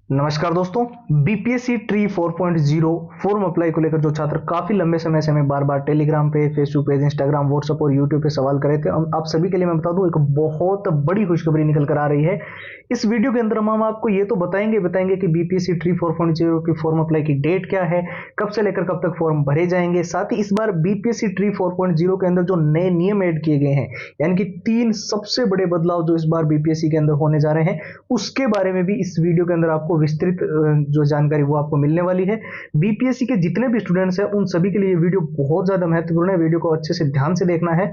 नमस्कार दोस्तों। BPSC tree 4.0 form apply को लेकर जो छात्र काफी लंबे समय से हमें बार बार टेलीग्राम पे, फेसबुक पेज, इंस्टाग्राम, व्हाट्सएप और यूट्यूब पे सवाल कर रहे थे, आप सभी के लिए मैं बता दूं एक बहुत बड़ी खुशखबरी निकल कर आ रही है। इस वीडियो के अंदर हम आपको ये तो बताएंगे कि बीपीएससी ट्री 4.0 की फॉर्म अप्लाई की डेट क्या है, कब से लेकर कब तक फॉर्म भरे जाएंगे। साथ ही इस बार बीपीएससी ट्री 4.0 के अंदर जो नए नियम ऐड किए गए हैं, यानी कि 3 सबसे बड़े बदलाव जो इस बार बीपीएससी के अंदर होने जा रहे हैं, उसके बारे में भी इस वीडियो के अंदर आपको विस्तृत जो जानकारी वो आपको मिलने वाली है। बीपीएससी के जितने भी स्टूडेंट्स हैं उन सभी के लिए ये वीडियो बहुत ज्यादा महत्वपूर्ण है। वीडियो को अच्छे से ध्यान से देखना है।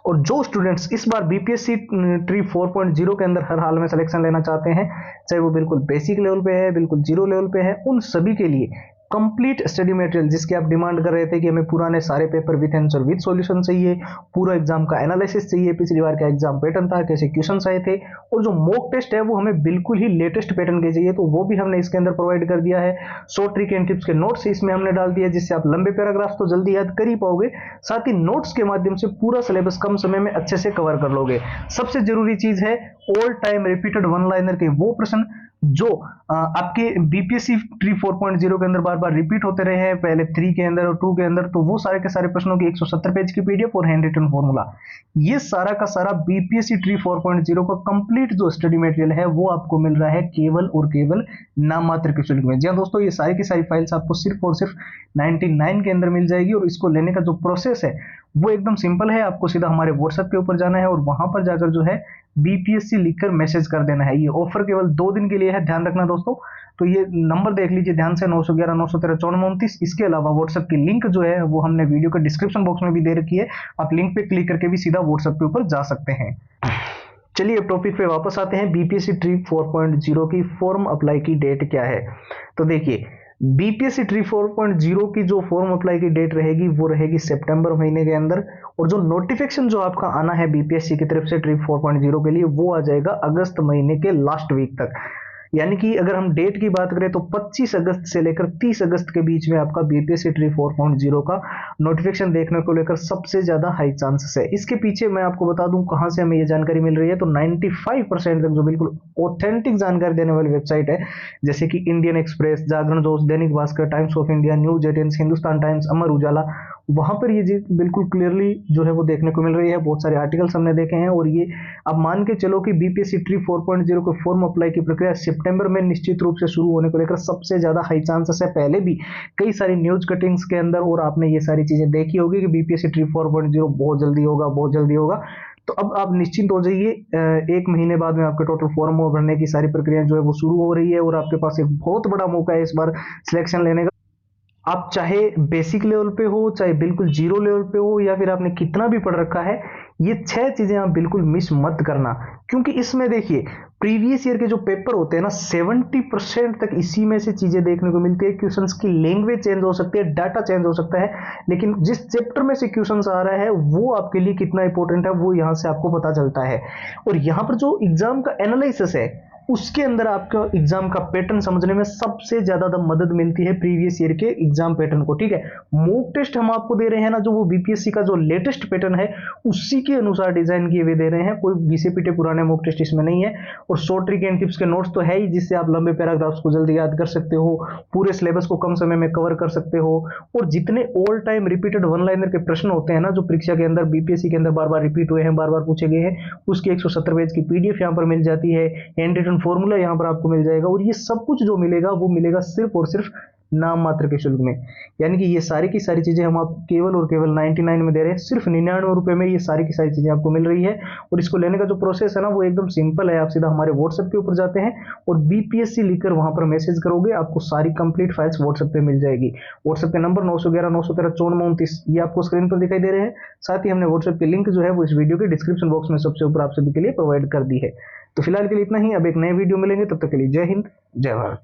और जो स्टूडेंट्स इस बार बीपीएससी ट्री 4.0 के अंदर हर हाल में सिलेक्शन लेना चाहते हैं, चाहे वो बिल्कुल बेसिक लेवल पे है, बिल्कुल जीरो लेवल पे है, उन सभी के लिए कंप्लीट स्टडी मटेरियल, जिसकी आप डिमांड कर रहे थे कि हमें पुराने सारे paper with answer with solution चाहिए, पूरा एग्जाम का एनालिसिस चाहिए, पिछली बार का एग्जाम पैटर्न था, कैसे क्वेश्चंस आए थे, और जो मॉक टेस्ट है वो हमें बिल्कुल ही लेटेस्ट पैटर्न के चाहिए, तो वो भी हमने इसके अंदर प्रोवाइड कर दिया है। शॉर्ट ट्रिक एंड टिप्स के नोट्स इसमें हमने डाल दिया, जिससे आप लंबे पैराग्राफ तो जल्दी याद कर ही पाओगे, साथ ही नोट्स के माध्यम से पूरा सिलेबस कम समय में अच्छे से कवर कर लोगे। सबसे जरूरी चीज है all time repeated one liner के वो प्रश्न जो आपके बीपीएससी ट्री 4.0 के अंदर बार बार रिपीट होते रहे हैं, पहले 3 के अंदर और 2 के अंदर, तो वो सारे के सारे प्रश्नों की 170 पेज की पीडीएफ और हैंड रिटन फॉर्मूला, ये सारा का सारा बीपीएससी ट्री 4.0 का कंप्लीट जो स्टडी मटेरियल है वो आपको मिल रहा है केवल और केवल नाम मात्र के शुल्क में। जी हाँ दोस्तों, ये सारी की सारी फाइल्स आपको सिर्फ और सिर्फ 99 के अंदर मिल जाएगी। और इसको लेने का जो प्रोसेस है वो एकदम सिंपल है। आपको सीधा हमारे व्हाट्सएप के ऊपर जाना है और वहां पर जाकर जो है बीपीएससी लिखकर मैसेज कर देना है। ये ऑफर केवल 2 दिन के लिए है, ध्यान रखना दोस्तों। तो ये नंबर देख लीजिए ध्यान से, 911 913 5429। इसके अलावा व्हाट्सएप की लिंक जो है वो हमने वीडियो के डिस्क्रिप्शन बॉक्स में भी दे रखी है, आप लिंक पे क्लिक करके भी सीधा व्हाट्सएप के ऊपर जा सकते हैं। चलिए अब टॉपिक पे वापस आते हैं। बीपीएससी ट्री 4.0 की फॉर्म अप्लाई की डेट क्या है, तो देखिए बीपीएससी ट्री 4.0 की जो फॉर्म अप्लाई की डेट रहेगी वो रहेगी सितंबर महीने के अंदर, और जो नोटिफिकेशन जो आपका आना है बीपीएससी की तरफ से ट्री 4.0 के लिए वो आ जाएगा अगस्त महीने के लास्ट वीक तक। यानी कि अगर हम डेट की बात करें तो 25 अगस्त से लेकर 30 अगस्त के बीच में आपका बीपीएससी ट्री 4.0 का नोटिफिकेशन देखने को लेकर सबसे ज्यादा हाई चांसेस है। इसके पीछे मैं आपको बता दूं कहां से हमें ये जानकारी मिल रही है, तो 95% तक जो बिल्कुल ऑथेंटिक जानकारी देने वाली वेबसाइट है, जैसे कि इंडियन एक्सप्रेस, जागरण दोस्त, Dainik Bhaskar, Times of India, news 18, Hindustan Times, Amar Ujala, वहां पर ये चीज बिल्कुल क्लियरली जो है वो देखने को मिल रही है। बहुत सारे आर्टिकल्स हमने देखे हैं, और ये अब मान के चलो कि बीपीएससी ट्री 4.0 को फॉर्म अप्लाई की प्रक्रिया सितंबर में निश्चित रूप से शुरू होने को लेकर सबसे ज्यादा हाई चांसेस है। पहले भी कई सारी न्यूज कटिंग्स के अंदर और आपने ये सारी चीजें देखी होगी कि बीपीएससी ट्री 4.0 बहुत जल्दी होगा, बहुत जल्दी होगा। तो अब आप निश्चिंत हो जाइए, 1 महीने बाद में आपके टोटल फॉर्म भरने की सारी प्रक्रिया जो है वो शुरू हो रही है, और आपके पास एक बहुत बड़ा मौका है इस बार सिलेक्शन लेने का। आप चाहे बेसिक लेवल पे हो, चाहे बिल्कुल जीरो लेवल पे हो, या फिर आपने कितना भी पढ़ रखा है, ये 6 चीजें आप बिल्कुल मिस मत करना। क्योंकि इसमें देखिए प्रीवियस ईयर के जो पेपर होते हैं ना, 70% तक इसी में से चीजें देखने को मिलती है। क्वेश्चंस की लैंग्वेज चेंज हो सकती है, डाटा चेंज हो सकता है, लेकिन जिस चैप्टर में से क्वेश्चंस आ रहा है वो आपके लिए कितना इंपॉर्टेंट है वो यहां से आपको पता चलता है। और यहां पर जो एग्जाम का एनालिसिस है उसके अंदर आपका एग्जाम का पैटर्न समझने में सबसे ज्यादा मदद मिलती है प्रीवियस ईयर के एग्जाम पैटर्न को। ठीक है, मॉक टेस्ट हम आपको दे रहे हैं ना, जो वो बीपीएससी का जो लेटेस्ट पैटर्न है उसी के अनुसार डिजाइन किए हुए दे रहे हैं, कोई घिसे पीटे पुराने मॉक टेस्ट इसमें नहीं है। और शॉर्ट ट्रिक एंड टिप्स के नोट्स तो है ही, जिससे आप लंबे पैराग्राफ्स को जल्दी याद कर सकते हो, पूरे सिलेबस को कम समय में कवर कर सकते हो। और जितने all time repeated one liner के प्रश्न होते हैं ना, जो परीक्षा के अंदर बीपीएससी के अंदर बार बार रिपीट हुए हैं, बार बार पूछे गए हैं, उसकी 170 पेज की पीडीएफ यहाँ पर मिल जाती है, हैंड रिटन फॉर्मूला यहाँ पर आपको मिल जाएगा। और ये सब कुछ जो मिलेगा वो मिलेगा सिर्फ और सिर्फ नाम मात्र के शुल्क में। यानी कि ये सारी की सारी चीजें हम आपको केवल और केवल 99 में दे रहे हैं, सिर्फ 99 रुपए में ये सारी की सारी चीजें आपको मिल रही है। और इसको लेने का जो प्रोसेस है ना वो एकदम सिंपल है। आप सीधा हमारे व्हाट्सएप के ऊपर जाते हैं और बीपीएससी लिखकर वहां पर मैसेज करोगे, आपको सारी कंप्लीट फाइल्स व्हाट्सएप पे मिल जाएगी। व्हाट्सएप के नंबर 911 913 5429 ये आपको स्क्रीन पर दिखाई दे रहे हैं। साथ ही हमने व्हाट्सएप की लिंक जो है वो इस वीडियो के डिस्क्रिप्शन बॉक्स में सबसे ऊपर आप सभी के लिए प्रोवाइड कर दी है। तो फिलहाल के लिए इतना ही, अब एक नए वीडियो मिलेंगे, तब तक के लिए जय हिंद, जय भारत।